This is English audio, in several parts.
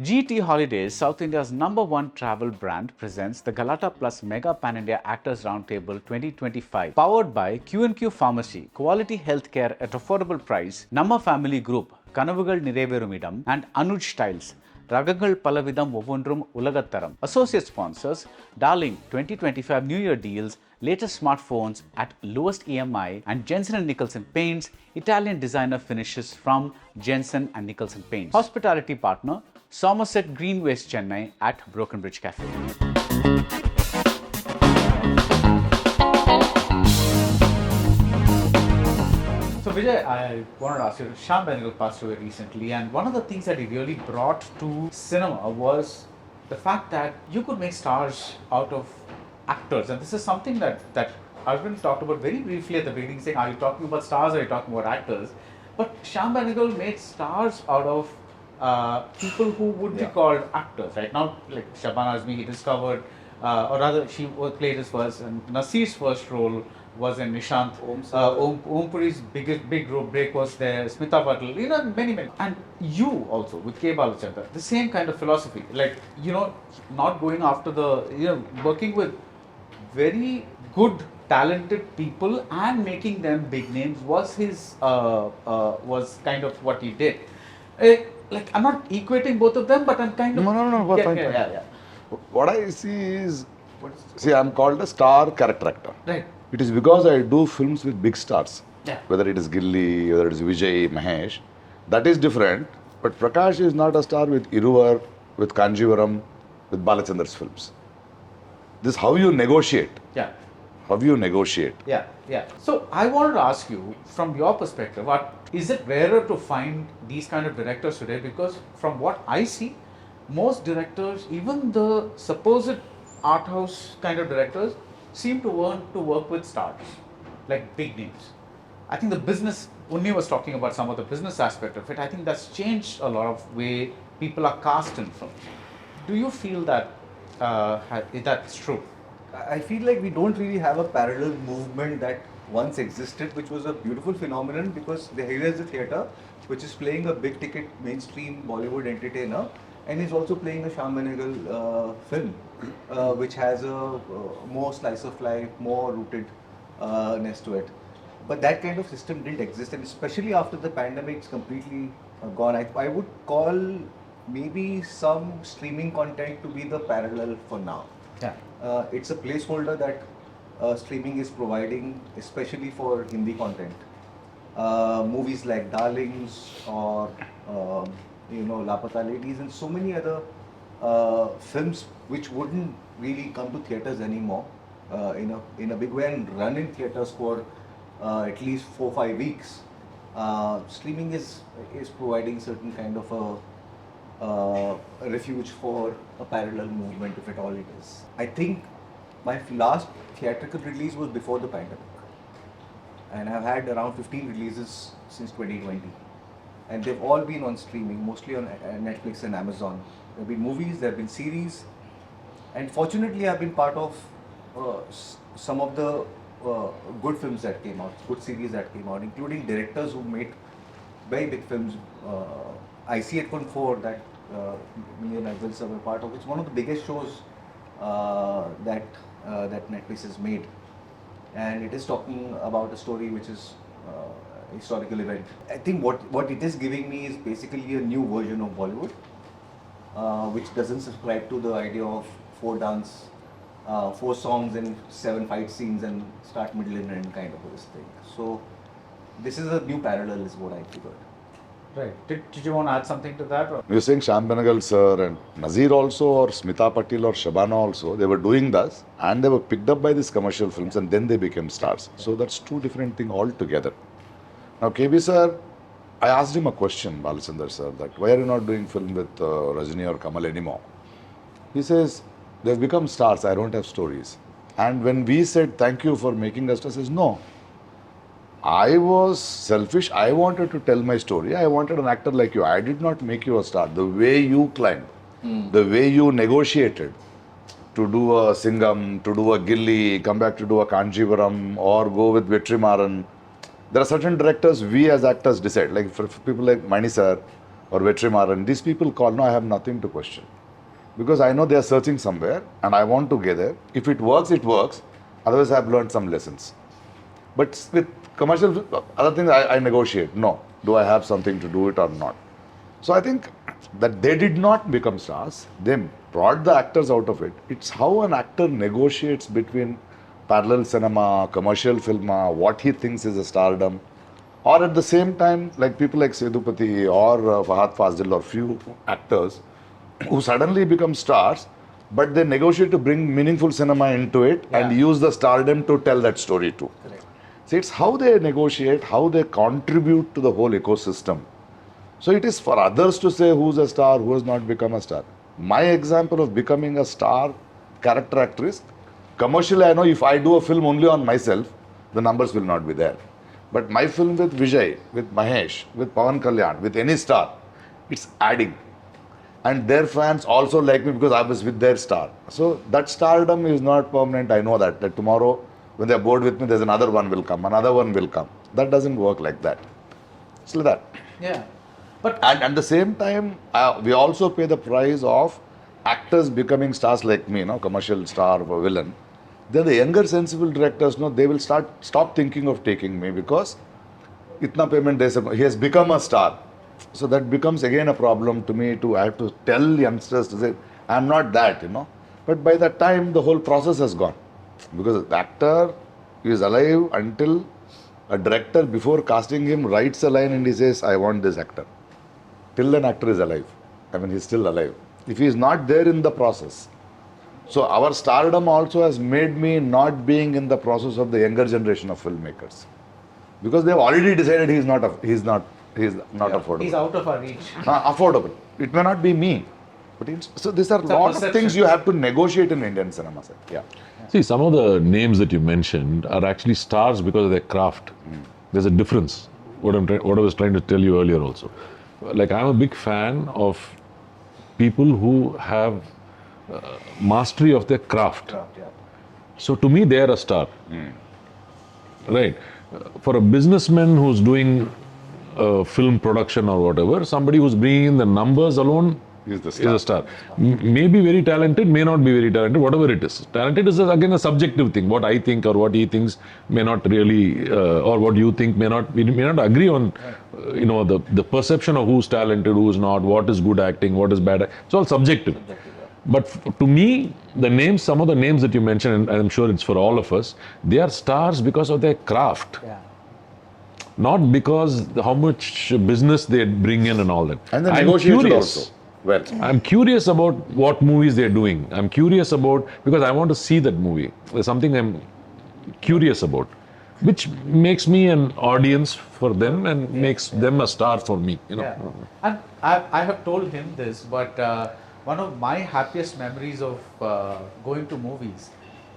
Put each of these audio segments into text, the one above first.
GT Holidays, South India's #1 travel brand, presents the Galatta Plus Mega Pan India Actors Roundtable 2025. Powered by Q&Q Pharmacy, quality healthcare at affordable price, Namma Family Group, Kanavugal Nireverumidam, and Anuj Styles. Ragagal Palavidam Ovondrum Ulagattaram. Associate sponsors, Darling 2025 New Year deals, latest smartphones at lowest EMI, and Jensen & Nicholson Paints, Italian designer finishes from Jensen & Nicholson Paints. Hospitality partner, Somerset Greenways, Chennai at Broken Bridge Cafe. So Vijay, I wanted to ask you, Shyam Benegal passed away recently, and one of the things that he really brought to cinema was the fact that you could make stars out of actors. And this is something that Arvind talked about very briefly at the beginning, saying, are you talking about stars or are you talking about actors? But Shyam Benegal made stars out of people who would be called actors, right? Now, like Shabana Azmi, he discovered, or rather, she played his first, and Nasir's first role was in Nishant. Om Puri's big break was there. Smita Patil, many. And you also with K. Balachandra, the same kind of philosophy, like not going after the working with very good, talented people and making them big names was his was kind of what he did. Like I'm not equating both of them, but I'm kind of No. Yeah. What I see is, I'm called a star character actor. Right. It is because I do films with big stars. Yeah. Whether it is Gilli, whether it is Vijay, Mahesh, that is different. But Prakash is not a star with Iruvar, with Kanjivaram, with Balachandra's films. This is how you negotiate. Yeah. How you negotiate. Yeah. So I wanted to ask you, from your perspective, is it rarer to find these kind of directors today? Because from what I see, most directors, even the supposed art house kind of directors, seem to want to work with stars, like big names. I think the business, Unni was talking about some of the business aspect of it. I think that's changed a lot of way people are cast in films. Do you feel that that's true? I feel like we don't really have a parallel movement that once existed, which was a beautiful phenomenon, because here is the theatre, which is playing a big ticket mainstream Bollywood entertainer, and is also playing a Shyam Benegal film, which has a more slice of life, more rootedness to it. But that kind of system didn't exist, and especially after the pandemic is completely gone, I would call maybe some streaming content to be the parallel for now. Yeah. It's a placeholder that streaming is providing, especially for Hindi content. Movies like Darlings or Lapata Ladies and so many other films which wouldn't really come to theatres anymore in a big way and run in theatres for at least 4-5 weeks. Streaming is providing certain kind of a refuge for a parallel movement, if at all it is. I think my last theatrical release was before the pandemic, and I've had around 15 releases since 2020, and they've all been on streaming, mostly on Netflix and Amazon. There have been movies, there have been series, and fortunately I've been part of some of the good films that came out, good series that came out, including directors who made very big films. IC 814 that me and Agil were part of. It's one of the biggest shows that Netflix has made, and it is talking about a story which is a historical event. I think what it is giving me is basically a new version of Bollywood, which doesn't subscribe to the idea of 4 songs and 7 fight scenes and start, middle and end kind of this thing. So this is a new parallel is what I figured. Right. Did you want to add something to that? Or? You're saying Shyam Benegal sir and Nazir also, or Smita Patil or Shabana also, they were doing this and they were picked up by these commercial films and then they became stars. So that's two different things altogether. Now KB sir, I asked him a question, Balachandra sir, that why are you not doing film with Rajini or Kamal anymore? He says, they've become stars, I don't have stories. And when we said thank you for making us stars, he says no. I was selfish. I wanted to tell my story. I wanted an actor like you. I did not make you a star. The way you climbed, the way you negotiated to do a Singham, to do a Gilli, come back to do a Kanjivaram, or go with Vetrimaran. There are certain directors we as actors decide. Like for people like Mani sir, or Vetrimaran, these people call, no, I have nothing to question. Because I know they are searching somewhere and I want to get there. If it works, it works. Otherwise, I have learned some lessons. But with commercial, other things I negotiate. No, do I have something to do it or not? So I think that they did not become stars. They brought the actors out of it. It's how an actor negotiates between parallel cinema, commercial film, what he thinks is a stardom. Or at the same time, like people like Sedupati or Fahad Fazil or few actors who suddenly become stars, but they negotiate to bring meaningful cinema into it and use the stardom to tell that story too. Correct. See, it's how they negotiate, how they contribute to the whole ecosystem. So it is for others to say who's a star, who has not become a star. My example of becoming a star character actress, commercially I know if I do a film only on myself, the numbers will not be there. But my film with Vijay, with Mahesh, with Pawan Kalyan, with any star, it's adding. And their fans also like me because I was with their star. So that stardom is not permanent. I know that tomorrow when they're bored with me, there's another one will come, another one will come. That doesn't work like that. It's like that. Yeah. But And at the same time, we also pay the price of actors becoming stars like me, commercial star or villain. Then the younger sensible directors, they will stop thinking of taking me because itna payment he has become a star. So that becomes again a problem to me I have to tell youngsters to say, I'm not that, But by that time, the whole process has gone. Because the actor is alive until a director, before casting him, writes a line and he says, I want this actor. Till an actor is alive. I mean, he's still alive. If he is not there in the process. So our stardom also has made me not being in the process of the younger generation of filmmakers. Because they've already decided he's not affordable. he's out of our reach. Affordable. It may not be me. But so these are lots of things you have to negotiate in Indian cinema. Sir. Yeah. See, some of the names that you mentioned are actually stars because of their craft. There's a difference. What I was trying to tell you earlier also. Like, I'm a big fan of people who have mastery of their craft. So to me, they are a star. Right. For a businessman who's doing film production or whatever, somebody who's bringing in the numbers alone is a star. May be very talented, may not be very talented, whatever it is. Talented is again a subjective thing. What I think or what he thinks may not really, or what you think may not, we may not agree on, the perception of who's talented, who's not, what is good acting, what is bad. It's all subjective. But to me, some of the names that you mentioned, and I'm sure it's for all of us, they are stars because of their craft. Yeah. Not because how much business they bring in and all that. And the negotiation also. Well, I'm curious about what movies they're doing. I'm curious about, because I want to see that movie. There's something I'm curious about, which makes me an audience for them and makes them a star for me. Yeah. And I have told him this, but one of my happiest memories of going to movies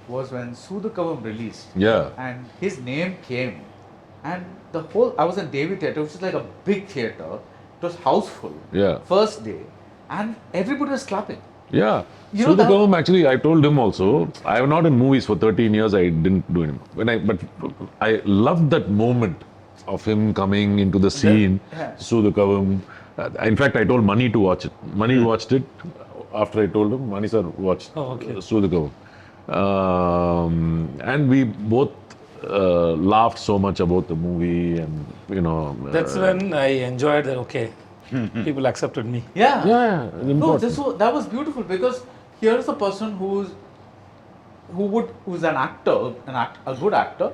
was when Siddhujonnalagadda released. Yeah. And his name came. And I was in Devi Theatre, which is like a big theatre. It was houseful. Yeah. First day. And everybody was clapping. Yeah. You know Siddhujonnalagadda, actually, I told him also, I have not in movies for 13 years, I didn't do it. But I loved that moment of him coming into the scene, Siddhujonnalagadda. In fact, I told Mani to watch it. Mani watched it. After I told him, Mani sir watched Siddhujonnalagadda. And we both laughed so much about the movie and, That's when I enjoyed that, okay, people accepted me. Yeah. Yeah, No, that was beautiful because here's a person who's an actor, a good actor,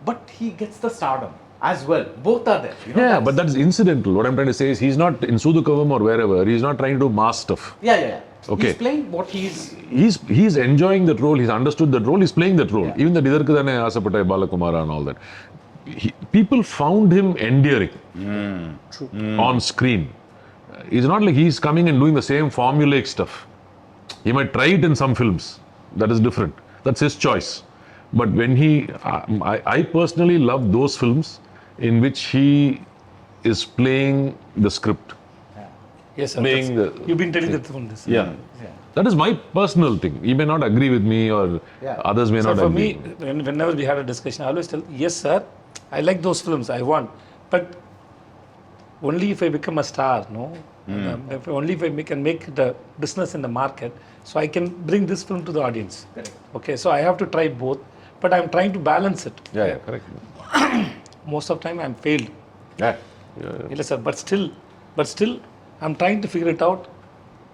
but he gets the stardom as well. Both are there. Yeah, but that's incidental. What I'm trying to say is he's not in Siddhujonnalagadda or wherever. He's not trying to do mass stuff. Yeah. Okay. He's playing what he's... He's enjoying that role. He's understood that role. He's playing that role. Even the Idarku Thane Aasapattai Balakumara and all that. People found him endearing on screen. It's not like he's coming and doing the same formulaic stuff. He might try it in some films. That is different. That's his choice. But when I personally love those films in which he is playing the script. Yes, sir. Playing You've been telling that from this. Yeah. That is my personal thing. He may not agree with me or others may So not for agree. me, whenever we had a discussion, I always tell, yes, sir, I like those films, I want. But only if I become a star, If I can make the business in the market, so I can bring this film to the audience. Correct. Okay, so I have to try both, but I'm trying to balance it. Yeah, correct. Most of the time I'm failed. Yeah. Yes, sir. But still, I'm trying to figure it out,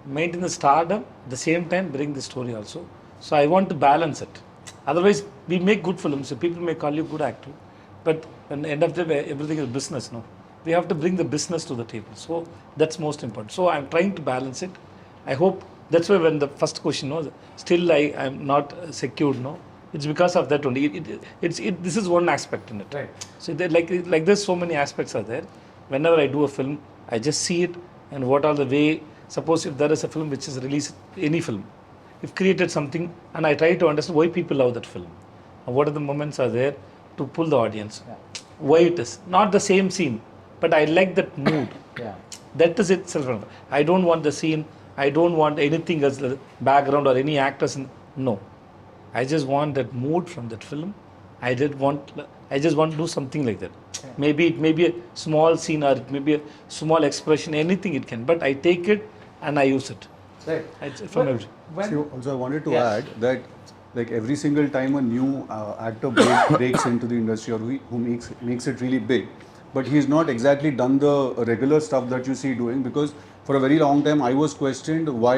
maintain the stardom, at the same time bring the story also. So I want to balance it. Otherwise, we make good films. So people may call you good actor, but at the end of the day, everything is business. No, we have to bring the business to the table. So that's most important. So I'm trying to balance it. I hope that's why when the first question was, still I'm not secured. No, it's because of that only. This is one aspect in it. Right. So like there's so many aspects are there. Whenever I do a film, I just see it and what are the way. Suppose if there is a film which is released, any film, if created something, and I try to understand why people love that film, and what are the moments are there to pull the audience. Yeah. Why it is not the same scene, but I like that mood. Yeah. That is itself. I don't want the scene. I don't want anything as the background or any actors. No, I just want that mood from that film. I just want to do something like that. Yeah. Maybe it may be a small scene or it may be a small expression. Anything it can. But I take it and I use it. Right. From When- every. So also I wanted to Yeah. add that like every single time a new actor breaks into the industry or who makes it really big, but he's not exactly done the regular stuff that you see doing, because for a very long time I was questioned, why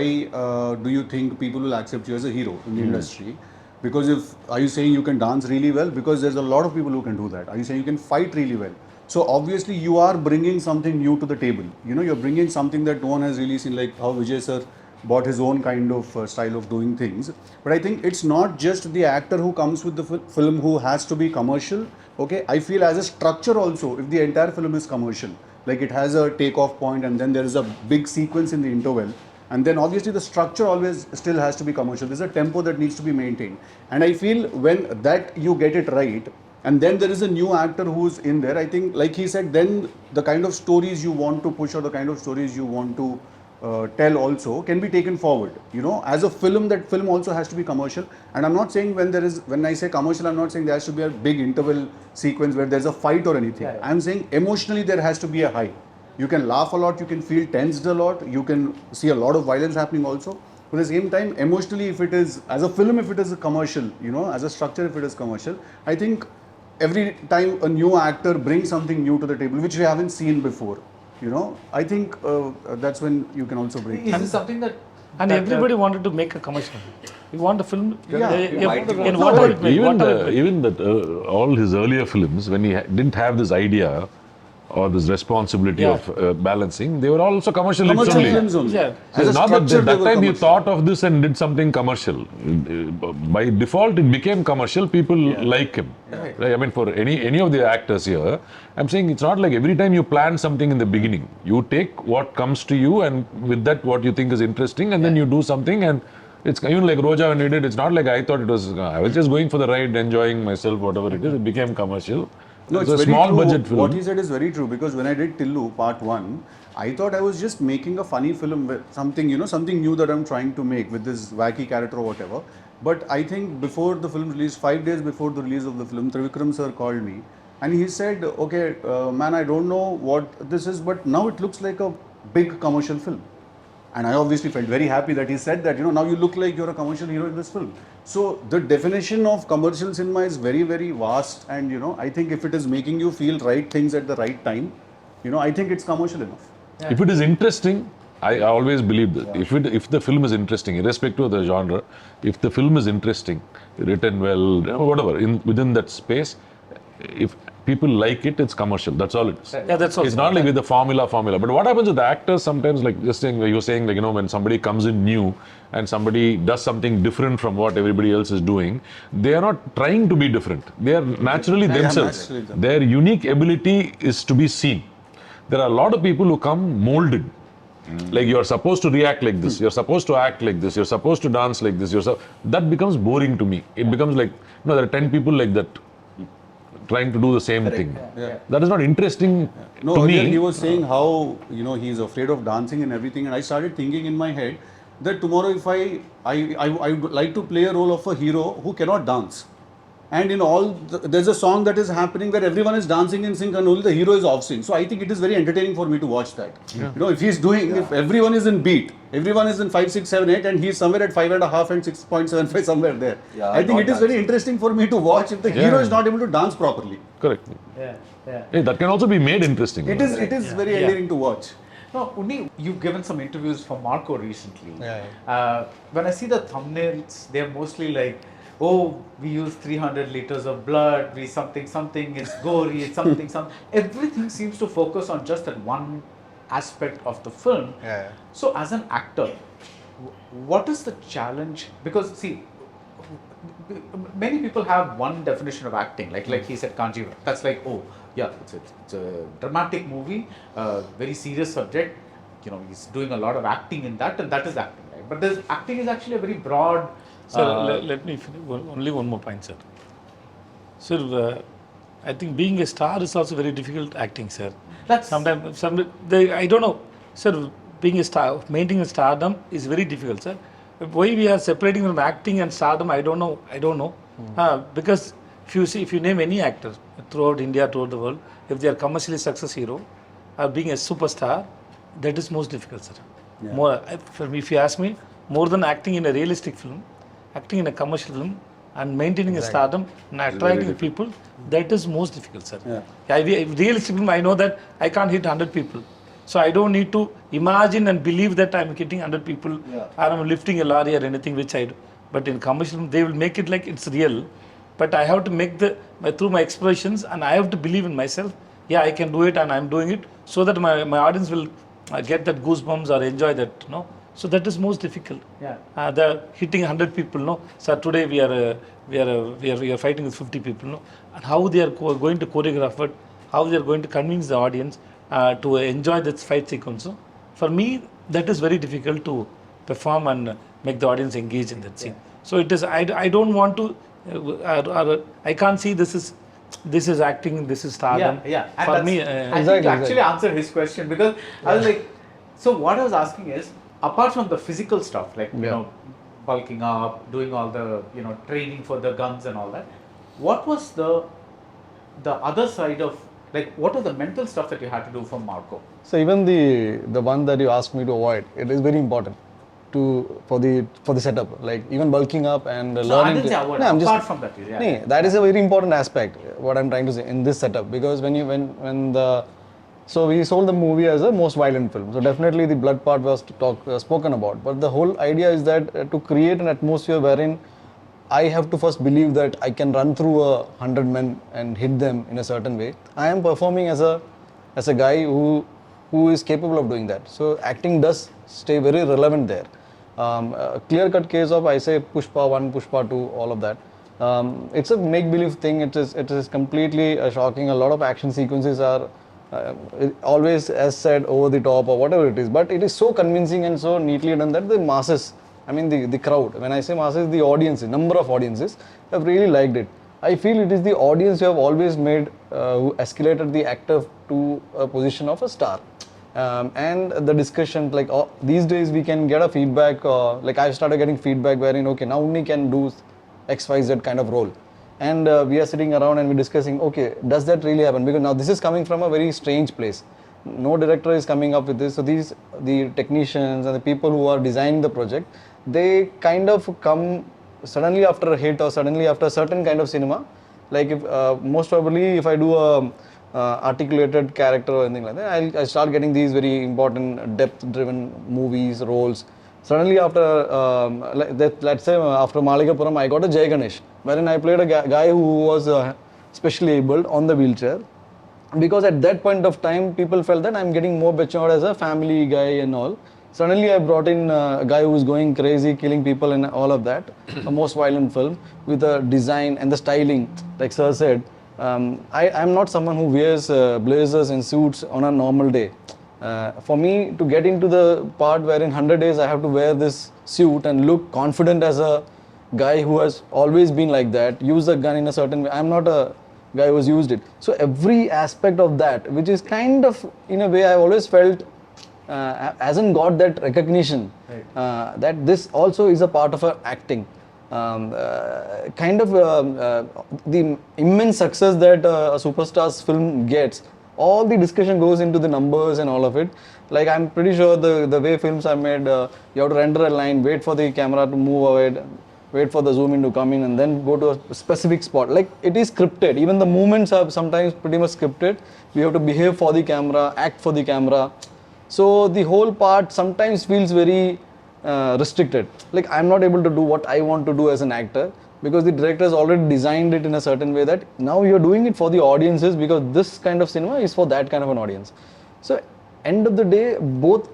do you think people will accept you as a hero in the industry? Because are you saying you can dance really well? Because there's a lot of people who can do that. Are you saying you can fight really well? So obviously you are bringing something new to the table. You know, you're bringing something that no one has really seen, like how Vijay sir bought his own kind of style of doing things. But I think it's not just the actor who comes with the film who has to be commercial. Okay, I feel as a structure also, if the entire film is commercial, like it has a takeoff point and then there is a big sequence in the interval, and then obviously the structure always still has to be commercial. There's a tempo that needs to be maintained, and I feel when that you get it right, and then there is a new actor who's in there, I think like he said, then the kind of stories you want to push or the kind of stories you want to tell also can be taken forward. You know, as a film, that film also has to be commercial. And I'm not saying when I say commercial, I'm not saying there has to be a big interval sequence where there's a fight or anything. Yeah, yeah. I'm saying emotionally there has to be a high. You can laugh a lot, you can feel tensed a lot, you can see a lot of violence happening also. But at the same time, emotionally, if it is, as a film, if it is a commercial, you know, as a structure, if it is commercial, I think every time a new actor brings something new to the table, which we haven't seen before, you know, I think that's when you can also break. Is this something that And that, everybody wanted to make a commercial. You want a film? might be in want- whatever it may be, Even whatever it may be. even that all his earlier films, when he didn't have this idea or this responsibility Yeah. of balancing, they were also commercial hits Commercial only. films only. Yeah. So As it's a not that structure, that they were time he commercial. thought of this and did something commercial. By default, it became commercial. People like him. Right. Right? I mean, for any of the actors here, I'm saying it's not like every time you plan something in the beginning. You take what comes to you, and with that, what you think is interesting, and then you do something. And it's even like Roja when we did. It's not like I thought it was. I was just going for the ride, enjoying myself, whatever it is. It became commercial. No, it's it's a very small true. budget film. What he said is very true, because when I did Tillu Part 1, I thought I was just making a funny film with something, you know, something new that I'm trying to make with this wacky character or whatever. But I think before the film release, 5 days before the release of the film, Trivikram sir called me and he said, okay, man, I don't know what this is, but now it looks like a big commercial film. And I obviously felt very happy that he said that, you know, now you look like you're a commercial hero in this film. So the definition of commercial cinema is very, very vast. And, you know, I think if it is making you feel right things at the right time, you know, I think it's commercial enough. If it is interesting, I always believe that if the film is interesting, irrespective of the genre, if the film is interesting, written well, whatever, within that space, if people like it, it's commercial. That's all it is. Yeah, that's also. It's not like with the formula. But what happens with the actors sometimes, like just saying, you're saying, like, you know, when somebody comes in new and somebody does something different from what everybody else is doing, they are not trying to be different. They are naturally They are themselves. naturally them. Their unique ability is to be seen. There are a lot of people who come molded. Like, you're supposed to react like this, you're supposed to act like this, you're supposed to dance like this, that becomes boring to me. It becomes like, you know, there are 10 people like that trying to do the same thing. Yeah. That is not interesting No, to earlier me. he was saying how, you know, he's afraid of dancing and everything, and I started thinking in my head that tomorrow if I would like to play a role of a hero who cannot dance, and in there's a song that is happening where everyone is dancing in sync and only the hero is off sync. So I think it is very entertaining for me to watch that. You know, if if everyone is in beat, everyone is in 5, 6, 7, 8, and he's somewhere at 5.5 and 6.75 somewhere there. Yeah, I think it is very interesting for me to watch if the hero is not able to dance properly. Correct. Yeah, yeah. Hey, that can also be made interesting. It is very endearing to watch. No, Unni, you've given some interviews for Marco recently. Yeah, When I see the thumbnails, they're mostly like, oh, we use 300 liters of blood, we something, it's gory, it's something. Everything seems to focus on just that one aspect of the film. Yeah. So as an actor, what is the challenge? Because see, many people have one definition of acting, like he said, Kanjivaram. That's like, oh, yeah, it's a dramatic movie, very serious subject. You know, he's doing a lot of acting in that, and that is acting, right? But this acting is actually a very broad. Sir, let me finish. Only one more point, sir. Sir, I think being a star is also very difficult acting, sir. That's I don't know, sir. Being a star, maintaining a stardom is very difficult, sir. Why we are separating from acting and stardom, I don't know. Because if you name any actor throughout India, throughout the world, if they are commercially success hero, or being a superstar, that is most difficult, sir. Yeah. More for me, if you ask me, more than acting in a realistic film, acting in a commercial film, and maintaining a stardom and attracting people, that is most difficult, sir. Yeah. Realistic film, I know that I can't hit 100 people. So I don't need to imagine and believe that I'm hitting 100 people or I'm lifting a lorry or anything which I do. But in commercial film, they will make it like it's real. But I have to make through my expressions, and I have to believe in myself. Yeah, I can do it, and I'm doing it so that my audience will get that goosebumps or enjoy that. So that is most difficult. Yeah. The hitting 100 people. No, sir. Today we are fighting with 50 people. No, and how they are going to choreograph it, how they are going to convince the audience to enjoy that fight sequence. No? For me, that is very difficult to perform and make the audience engage in that scene. So it is. I don't want to. I can't see this is acting. This is stardom. Yeah. And For me, I think to actually answer his question, because I was like, so what I was asking is, apart from the physical stuff, like you know, bulking up, doing all the training for the guns and all that, what was the other side of, like, what are the mental stuff that you had to do for Marco? So even the one that you asked me to avoid, it is very important for the setup. Like even bulking up and learning. I didn't say avoid. Apart from that, that is a very important aspect. What I'm trying to say in this setup, because so we sold the movie as a most violent film. So definitely the blood part was spoken about. But the whole idea is that to create an atmosphere wherein I have to first believe that I can run through 100 men and hit them in a certain way. I am performing as a guy who is capable of doing that. So acting does stay very relevant there. A clear-cut case of, I say, Pushpa 1, Pushpa 2, all of that. It's a make-believe thing. It is completely shocking. A lot of action sequences are always, as said, over the top or whatever it is. But it is so convincing and so neatly done that the masses, I mean the crowd, when I say masses, the audiences, number of audiences have really liked it. I feel it is the audience who have always made, who escalated the actor to a position of a star. And the discussion, like these days we can get a feedback, like I've started getting feedback wherein, okay, now Unni can do XYZ kind of role. And we are sitting around and we're discussing, okay, does that really happen? Because now this is coming from a very strange place. No director is coming up with this. So the technicians and the people who are designing the project, they kind of come suddenly after a hit or suddenly after a certain kind of cinema. Like if most probably if I do a articulated character or anything like that, I start getting these very important depth-driven movies, roles. Suddenly after, let's say after Alagupaandeswaran, I got a Jai Ganesh, wherein I played a guy who was specially abled on the wheelchair. Because at that point of time, people felt that I'm getting more matured as a family guy and all. Suddenly I brought in a guy who was going crazy, killing people and all of that. A most violent film with the design and the styling, like Sir said. I'm not someone who wears blazers and suits on a normal day. For me to get into the part where in 100 days I have to wear this suit and look confident as a guy who has always been like that, use the gun in a certain way. I'm not a guy who has used it. So every aspect of that, which is kind of, in a way, I've always felt hasn't got that recognition, that this also is a part of acting. the immense success that a superstar's film gets, all the discussion goes into the numbers and all of it. Like I'm pretty sure the way films are made, you have to render a line, wait for the camera to move away, wait for the zoom in to come in, and then go to a specific spot. Like it is scripted. Even the movements are sometimes pretty much scripted. We have to behave for the camera, act for the camera. So the whole part sometimes feels very restricted. Like I'm not able to do what I want to do as an actor, because the director has already designed it in a certain way that now you're doing it for the audiences, because this kind of cinema is for that kind of an audience. So end of the day, both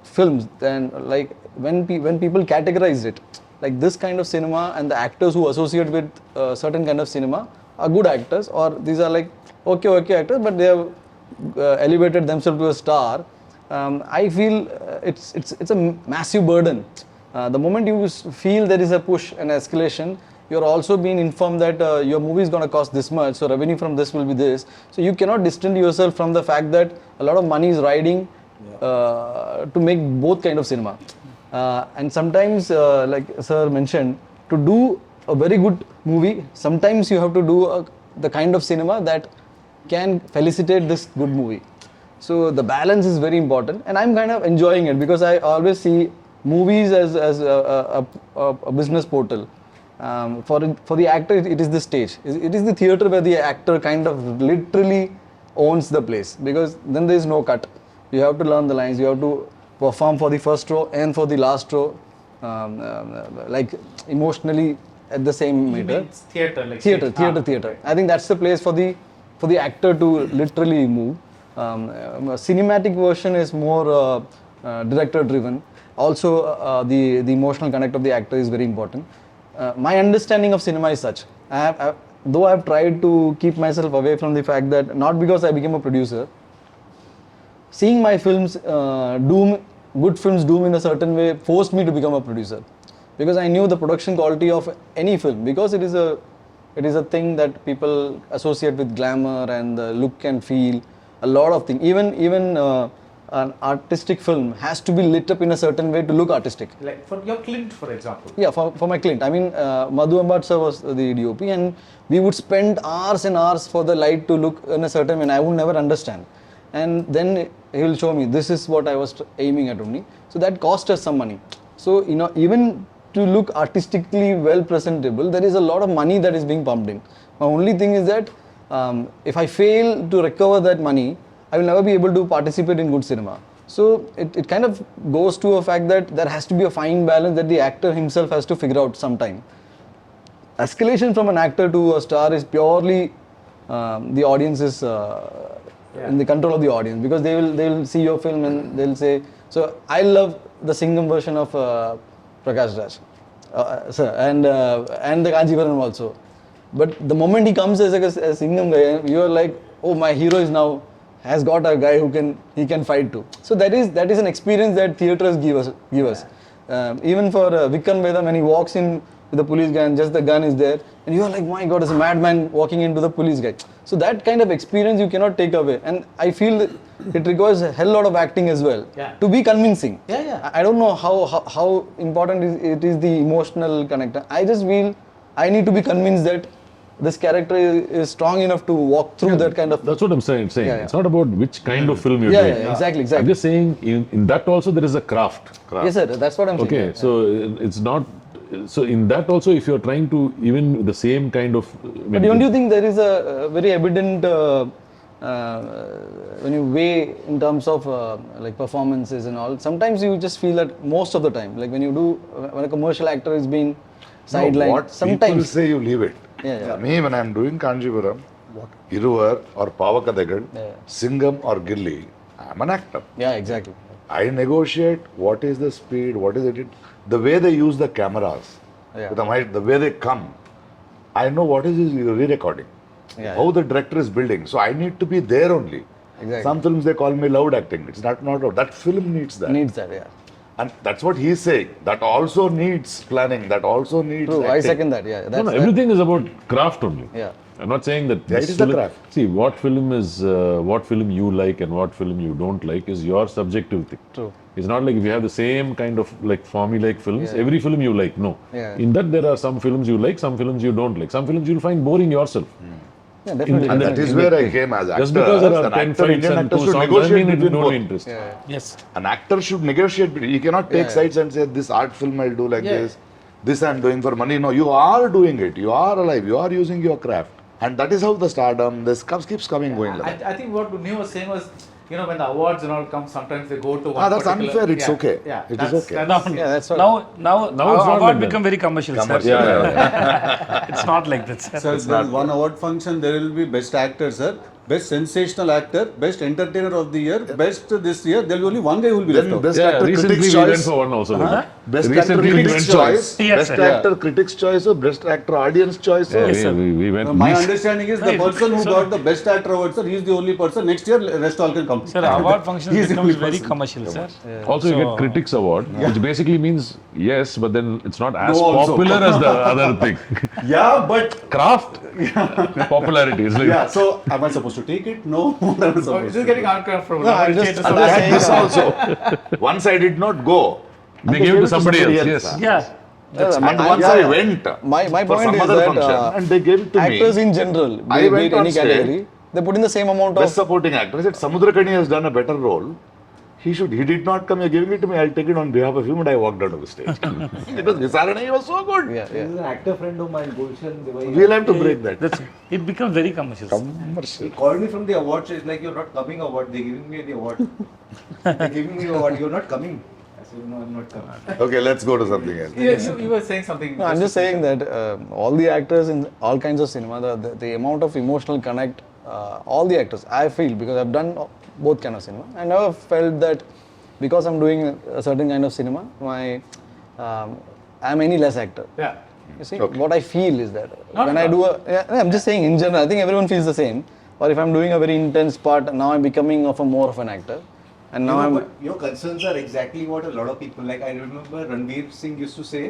films, and like when people categorize it, like this kind of cinema and the actors who associate with certain kind of cinema are good actors, or these are like okay actors, but they have elevated themselves to a star. I feel it's a massive burden. The moment you feel there is a push and escalation, you're also being informed that your movie is going to cost this much, so revenue from this will be this. So you cannot distance yourself from the fact that a lot of money is riding to make both kind of cinema. And sometimes, like sir mentioned, to do a very good movie, sometimes you have to do the kind of cinema that can felicitate this good movie. So the balance is very important, and I'm kind of enjoying it, because I always see movies as a business portal. For the actor, it is the stage. It is the theater where the actor kind of literally owns the place, because then there is no cut. You have to learn the lines. You have to perform for the first row and for the last row, like emotionally at the same meter. Means theater, like Theater. I think that's the place for the actor to literally move. A cinematic version is more director driven. Also, the emotional connect of the actor is very important. My understanding of cinema is such. Though I have tried to keep myself away from the fact that, not because I became a producer, seeing my films good films doom in a certain way forced me to become a producer, because I knew the production quality of any film, because it is a thing that people associate with glamour and the look and feel, a lot of things. Even an artistic film has to be lit up in a certain way to look artistic. Like for your Clint, for example. Yeah, for my Clint. I mean, Madhu Ambat sir was the DOP, and we would spend hours and hours for the light to look in a certain way, and I would never understand. And then he will show me, this is what I was aiming at only. So that cost us some money. So, even to look artistically well presentable, there is a lot of money that is being pumped in. My only thing is that if I fail to recover that money, I will never be able to participate in good cinema. So it kind of goes to a fact that there has to be a fine balance that the actor himself has to figure out sometime. Escalation from an actor to a star is purely the audience is in the control of the audience, because they will see your film and they'll say. So I love the Singham version of Prakash Raj, sir, and the Kathiravan also. But the moment he comes as a Singham guy, you are like, oh, my hero is now has got a guy who can fight too. So that is an experience that theatres give us. Even for Vikram Vedam, when he walks in with the police guy and just the gun is there, and you are like, my God, it's a madman walking into the police guy. So that kind of experience you cannot take away, and I feel that it requires a hell lot of acting as well to be convincing. I don't know how important it is the emotional connect. I just feel I need to be convinced that this character is strong enough to walk through that kind of. That's what I'm saying. It's not about which kind of film you're doing. Exactly. I'm just saying in that also there is a craft. Yes, sir. That's what I'm saying. Okay, so it's not. So in that also, if you're trying to even the same kind of. But don't you think there is a very evident when you weigh in terms of like performances and all? Sometimes you just feel that most of the time, like when a commercial actor is being sidelined. What sometimes people say, you leave it. Me, when I'm doing Kanjipuram, Iruvar or Pavakadagal, Singham or Gilli, I'm an actor. Yeah, exactly. I negotiate what is the speed, what is it, the way they use the cameras, the way they come. I know what is his re-recording, how the director is building. So I need to be there only. Exactly. Some films they call me loud acting. It's not loud. That film needs that. And that's what he's saying. That also needs planning. That also needs True, acting. I second that. Everything is about craft only. Yeah. I'm not saying that. It is the craft. See, what film you like and what film you don't like is your subjective thing. True. It's not like if you have the same kind of like formulaic films, every film you like. No. Yeah. In that there are some films you like, some films you don't like. Some films you'll find boring yourself. Yeah, definitely. And That is where I came as actor. Just because there are An 10 actor, fights Indian and actor 2 should songs, doesn't negotiate mean it between don't both. be interest. Yes. An actor should negotiate. He cannot take sides and say, this art film I'll do like this. This I'm doing for money. No, you are doing it. You are alive. You are using your craft. And that is how the stardom, this keeps coming, going like that. I think what Neil was saying was, you know, when the awards and all come, sometimes they go to one That's particular- unfair. It's okay. Yeah, It is that's- okay. that's- Yeah, that's what. Now it's not award like that. become very commercial, sir. It's not like that, sir. Sir, there is one award function, there will be best actor, sir, best sensational actor, best entertainer of the year, best this year. There will be only one guy who will be left Then out. best Yeah, actor recently critics we went choice. for one also. Best actor Recently we critics went choice. Yes, Best sir. actor critics choice or best actor audience choice. Yeah, or- we went. My we- understanding is the Right. person who So- got the best actor award, sir, he is the only person. Next year, rest all can come. Sir, award function He is the becomes only very person. commercial, sir. Also, you So- get critics award, which basically means yes, but then it's not as No, also. popular as the other thing. Yeah, but Craft popularity is like yeah. So am I supposed to take it? No, what am I Oh, supposed this to? is getting uncomfortable. No, Now I'm we'll just- change the I'm subject. I had this also. Once I did not go. they and gave it it to somebody else. Yes. Yeah. And once I went My for point some is other that function and they gave it to actors me. in general, I be went it on any stage. category, they put in the same amount Best of. supporting actor. I said Samudrakani has done a better role. He did not come. You're giving it to me. I'll take it on behalf of him, and I walked out of the stage. Because Visarana was so good. Yeah, This yeah. is an actor friend of mine, Gulshan Devara. We'll have to break that. That's it becomes very commercial. sir. He called me from the award show. It's like, you're not coming award. They're giving me the award. They're giving me award. You're not coming. I said, no, I'm not coming. Okay, let's go to something else. You were saying something. No, I'm just saying that all the actors in all kinds of cinema, the amount of emotional connect, all the actors, I feel, because I've done both kind of cinema, I never felt that because I'm doing a certain kind of cinema, I'm any less actor. Yeah. You see, Okay. what I feel is that Not when at I do all. I'm just saying in general, I think everyone feels the same. Or if I'm doing a very intense part, now I'm becoming more of an actor. And now I'm. But your concerns are exactly what a lot of people like. I remember Ranveer Singh used to say,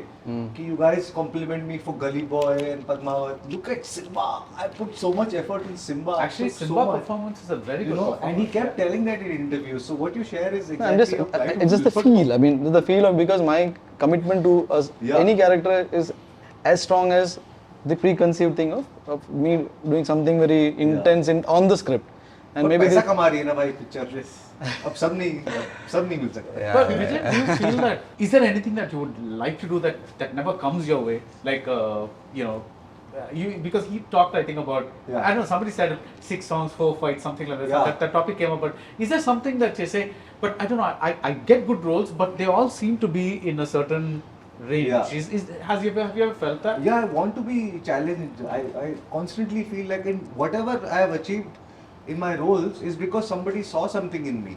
"Ki you guys compliment me for Gully Boy and Padmavat. Look at Simba. I put so much effort in Simba. I Actually, put so Simba much." performance is a very You good know, performance. and he kept telling that in interviews. So what you share is exactly. I'm just, your kind it's of just the feel. I mean, the feel of, because my commitment to Yeah. any character is as strong as the preconceived thing of me doing something very intense on the script. And But maybe पैसा the, कमा रही है ना भाई picture अब सब नहीं मिल सकता But Vijay, do you feel that is there anything that you would like to do that never comes your way? Like you know, you because he talked, I think, about I don't know, somebody said 6 songs, 4 fights, something like that. Yeah. That topic came up. But is there something that you say? But I don't know. I get good roles, but they all seem to be in a certain range. Yeah. Have you ever felt that? Yeah, I want to be challenged. I constantly feel like in whatever I have achieved in my roles is because somebody saw something in me.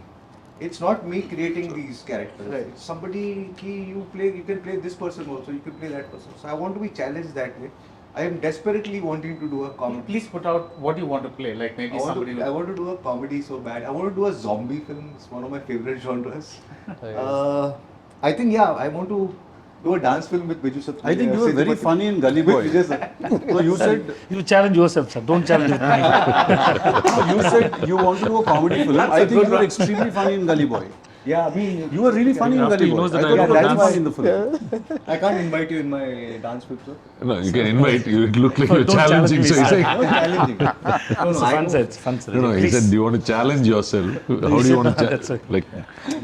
It's not me creating these characters. Right. It's somebody you can play this person also, you can play that person. So I want to be challenged that way. I am desperately wanting to do a comedy. Please put out what you want to play. Like maybe somebody. I want to do a comedy so bad. I want to do a zombie film. It's one of my favorite genres. I think I want to do a dance film with Biju Satya. I think you were very funny in Gully Boy. So you said You challenge yourself, sir. Don't challenge with me. you said you want to do a comedy film. I think you were extremely funny in Gully Boy. Yeah, I mean, You were really funny in After Gully he Boy. knows that I I thought you don't were dance. funny in the film. I can't invite you in my dance film, sir. No, you can invite. You look like you're Don't challenge challenging. me, So he's sir. saying, No challenging. No, It's I fun, know. sir. It's fun, sir. no, no. He Please. said, do you want to challenge yourself? How do you want to That's right. like?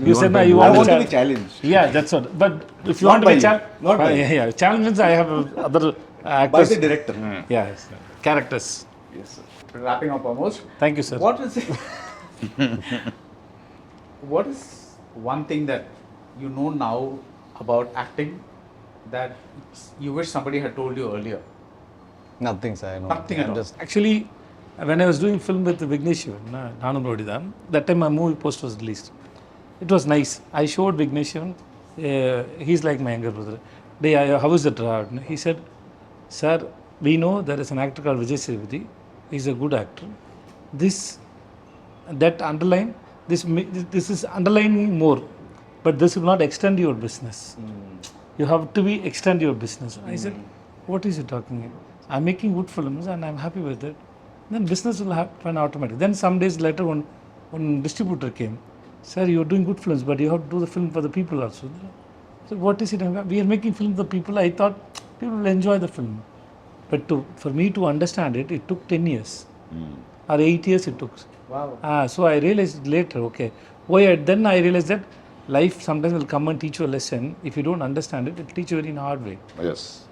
You said, no, you I want want to to be challenged. Yeah, that's what. But if you Not want to by be you. challenged, Not by you. yeah, challenges. I have other By actors. the director. Yeah, yes, sir. Characters. Yes, sir. Wrapping up almost. Thank you, sir. What is what is one thing that you know now about acting that you wish somebody had told you earlier? nothing, sir. I know. Nothing at I'm all. just Actually, when I was doing film with Vignesh, Nanam Rodidan, that time my movie post was released. It was nice. I showed Vignesh, he's like my younger brother. How is that? He said, sir, we know there is an actor called Vijay Sevadi. He's a good actor. This is underlining more, but this will not extend your business. You have to extend your business. I said, what is he talking about? I'm making good films and I'm happy with it. Then business will happen automatically. Then some days later, one distributor came. sir, you're doing good films, but you have to do the film for the people also. So what is it? We are making film for the people. I thought people will enjoy the film. But for me to understand it, it took 10 years. Or 8 years it took. Wow. So I realized later, okay. Then I realized that life sometimes will come and teach you a lesson. If you don't understand it, it will teach you in a hard way. Yes.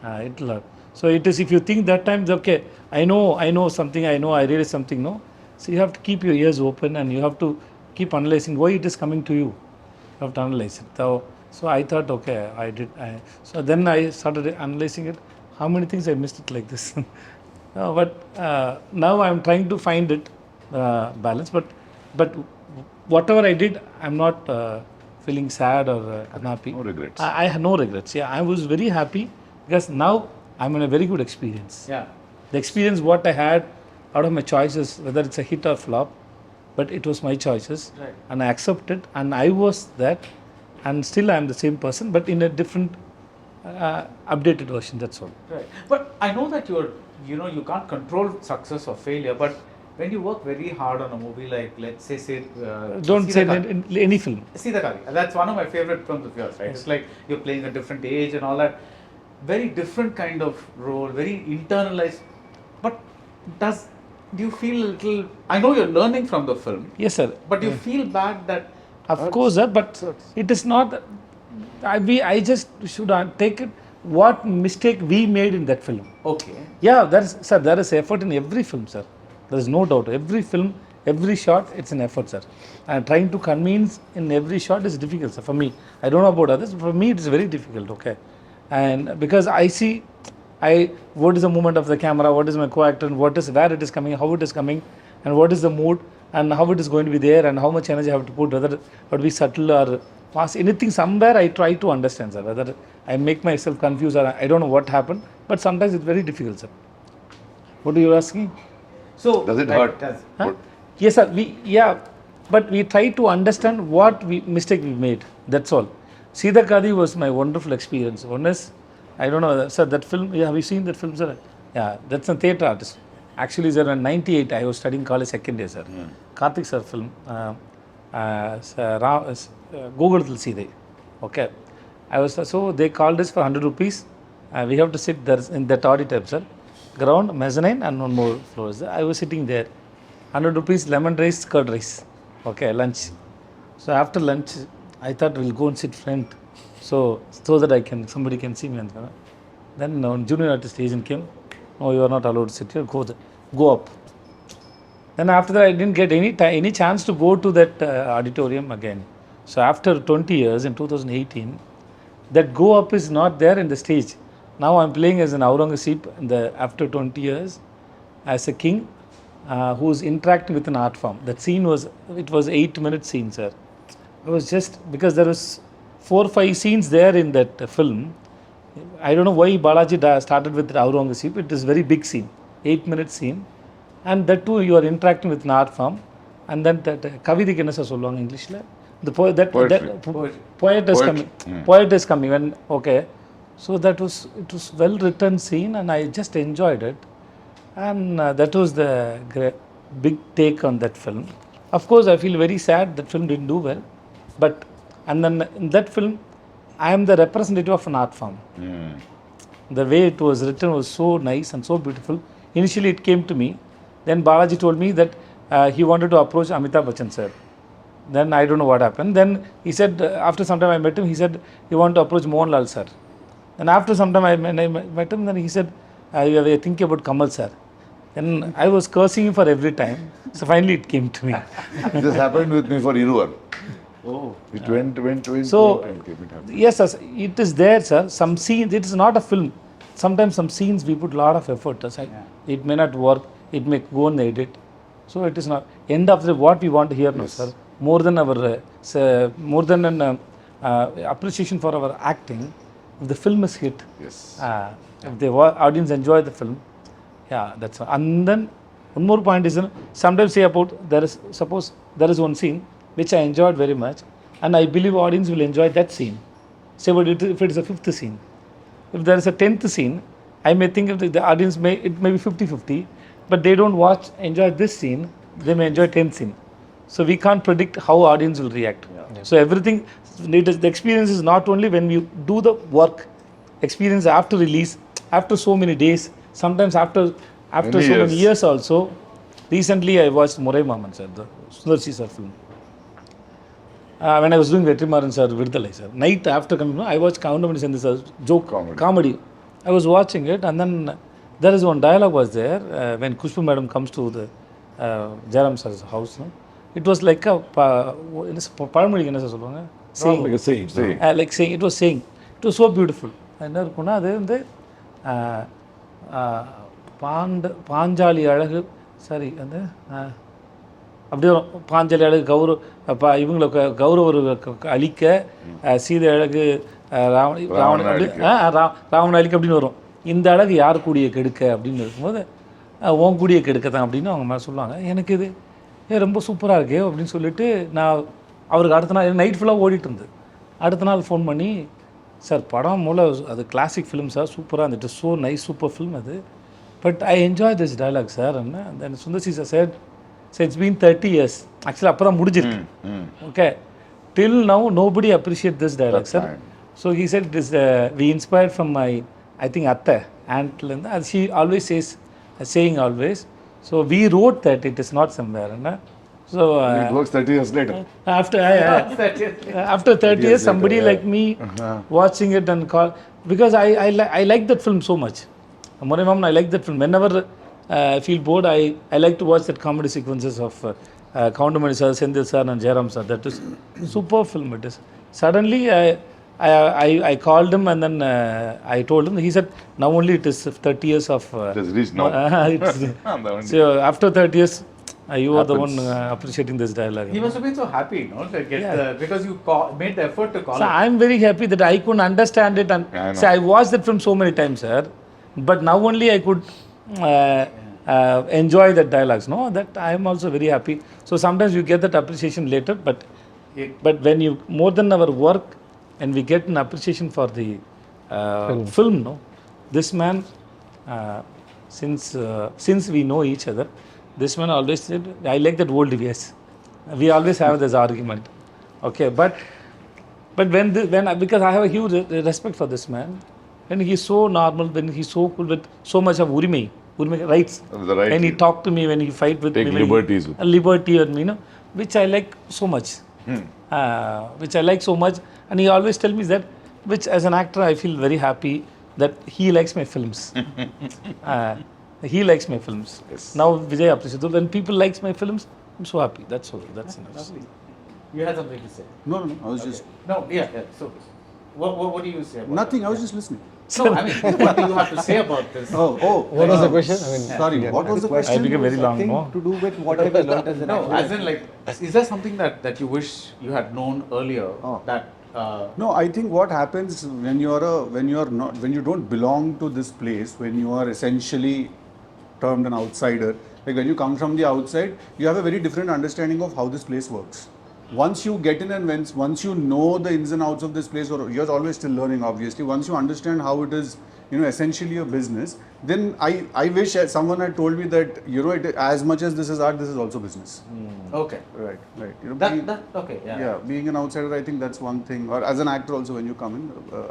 So it is, if you think that time, okay, I know something, I realize something, no. So you have to keep your ears open and you have to keep analyzing why it is coming to you. You have to analyze it. So I thought, okay, so then I started analyzing it. How many things I missed it like this? But now I'm trying to find it balance. But whatever I did, I'm not feeling sad or unhappy. No regrets. I had no regrets. Yeah, I was very happy because now I'm in a very good experience. Yeah. The experience what I had out of my choices, whether it's a hit or flop, but it was my choices, Right. and I accepted, and I was that, and still I'm the same person, but in a different updated version. That's all. Right. But I know that you can't control success or failure, but when you work very hard on a movie like, let's say, Don't say Siddhujonnalagadda. in any film. Siddhujonnalagadda. That's one of my favorite films of yours, right? It's like you're playing a different age and all that. Very different kind of role, very internalized. But do you feel a little? I know you're learning from the film, Yes, sir. but you feel bad that. Of course, sir, but it is not. I just should take it. What mistake we made in that film? Okay. Yeah, there is effort in every film, sir. There is no doubt. Every film, every shot, it's an effort, sir. And trying to convince in every shot is difficult, sir. For me, I don't know about others. For me, it is very difficult. Okay, and because I see, what is the movement of the camera, what is my co-actor, and where it is coming, how it is coming, and what is the mood, and how it is going to be there, and how much energy I have to put, whether it would be subtle or fast, anything somewhere I try to understand, sir. Whether I make myself confused or I don't know what happened, but sometimes it's very difficult, sir. What are you asking? So Does it right, hurt? does- Huh? Yes, sir. But we try to understand what mistake we made. That's all. Sida Kadi was my wonderful experience. One is, I don't know, sir, that film, have you seen that film, sir? Yeah, that's a theatre artist. Actually, sir, in 98, I was studying college second year, sir. Karthik sir film, Google will see they. Okay. So they called us for 100 rupees. We have to sit there in that auditorium, sir. Ground, mezzanine, and one more floor. I was sitting there. 100 rupees, lemon rice, curd rice. Okay, lunch. So after lunch, I thought we'll go and sit front, so that somebody can see me. Then when junior artist agent came, no, you are not allowed to sit here. Go up. Then after that, I didn't get any chance to go to that auditorium again. So after 20 years, in 2018, that go up is not there in the stage. Now I'm playing as an Aurangzeb after 20 years as a king who's interacting with an art form. That scene was 8-minute scene, sir. It was just because there was 4 or 5 scenes there in that film. I don't know why Balaji started with Aurangzeb. It is very big scene, 8-minute scene, and that too you are interacting with an art form, and then that Kavidi kenna sir solluvaanga English la, the poet poet is coming. Poet is coming when okay. So it was well written scene, and I just enjoyed it, and that was the big take on that film. Of course, I feel very sad that film didn't do well, but and then in that film, I am the representative of an art form. The way it was written was so nice and so beautiful. Initially, it came to me. Then Balaji told me that he wanted to approach Amitabh Bachchan sir. Then I don't know what happened. Then he said, after some time I met him, he said he wanted to approach Mohanlal sir. And after some time I met him, then he said, you are thinking about Kamal sir. Then I was cursing him for every time. So finally it came to me. This happened with me for Iruvar. Oh. It went. So, it happened. yes, sir, it is there, sir. Some scenes, it is not a film. Sometimes some scenes we put a lot of effort aside. Yeah. It may not work. It may go on the edit. So it is not. End of the what we want to hear now, sir. More than an appreciation for our acting. If the film is hit, Yes. if the audience enjoy the film, yeah, that's all. And then one more point is, sometimes say about suppose there is one scene which I enjoyed very much, and I believe audience will enjoy that scene. Say what if it is a 5th scene. If there is a 10th scene, I may think the audience it may be 50-50, but they don't enjoy this scene, they may enjoy 10th scene. So we can't predict how audience will react. So everything, the experience is not only when you do the work, experience after release, after so many days, sometimes after Many so many years. years also. Recently I watched Murai Maman sir, the Sundarshi sir film. When I was doing Vetrimaran sir, Virdalai sir, night after coming, I watched Kaundamani Sendhu sir, joke, comedy. I was watching it and then there is one dialogue was there when Kushbu madam comes to the Jairam sir's house. No? It was like a, பழமொழிக்கு என்ன sir சொல்லுவாங்க? Like a saying. Like saying, it was saying, it was so beautiful. என்ன இருக்குன்னா அது வந்து பாஞ்சாலி அழகு சரி அந்த அப்படியே வரும். பாஞ்சாலி அழகு இவங்களை கௌரவ அழிக்க சீதை அழகு ராவண அழிக்க அப்படின்னு வரும். இந்த அழகு யார் கூடிய கெடுக்க அப்படின்னு இருக்கும்போது உன் கூடிய கெடுக்க தான் அப்படின்னு அவங்க மேலே சொல்லுவாங்க. எனக்கு இது ரொம்ப சூப்பராக இருக்கே அப்படின்னு சொல்லிட்டு நான் அவருக்கு அடுத்த நாள் நைட் ஃபுல்லாக ஓடிட்டு இருந்தது. அடுத்த நாள் ஃபோன் பண்ணி சார் படம் மூலம் அது கிளாசிக் ஃபிலிம் சார் சூப்பராக இருந்துட்டு ஸோ நைஸ் சூப்பர் ஃபிலிம் அது but I enjoy this dialogue sir என்ன then Sundar C sir said it's been 30 years actually அப்போ தான் முடிஞ்சிருக்கு. Okay till now nobody appreciate this dialogue sir. So he said this we inspired from my I think atta aunt as she always says saying always. So we wrote that it is not somewhere. So It works 30 years later. after 30 years somebody like me watching it and call because I like that film so much. Murai Maman, I like that film. Whenever I feel bored, I like to watch that comedy sequences of Kaundamani sir, Sendil sir and Jairam sir. That is super film it is. Suddenly I called him and then I told him. He said now only it is 30 years of It has reached now. so after 30 years you are the one appreciating this dialogue. He must have been so happy, no, to get because you made the effort to call So it. I am very happy that I couldn't understand it and I know. say I watched that film so many times, sir. But now only I could enjoy the dialogues. No, that I am also very happy. So sometimes you get that appreciation later, but when you more than our work and we get an appreciation for the film, no, this man since we know each other, this man always said I like that old VS. We always have this argument, okay, but when because I have a huge respect for this man. When he's so normal, when he's so cool with so much of urime rights, The right. when he talk to me, when he fight with Take me, when liberties with liberty and you know, which I like so much, which I like so much, and he always tell me that, which as an actor I feel very happy that he likes my films. He likes my films. Yes. Now Vijay appreciates when people likes my films. I'm so happy. That's nice. Lovely. You had something to say. No, I was just No, yeah. So, what do you say about nothing. that? I was just listening. No, I mean, what do you have to say about this? What was the question? I mean, Sorry, what was the question? I became very long. Something No? to do with what have I learned as an No, actor. as in like, is there something that you wish you had known earlier that? No, I think what happens when you don't belong to this place, when you are essentially termed an outsider, like when you come from the outside, you have a very different understanding of how this place works. Once you get in and once you know the ins and outs of this place, or you're always still learning obviously, once you understand how it is, essentially a business, then I wish someone had told me that, as much as this is art, this is also business. Okay. Right. Okay. Yeah. Yeah, being an outsider, I think that's one thing. Or as an actor also, when you come in,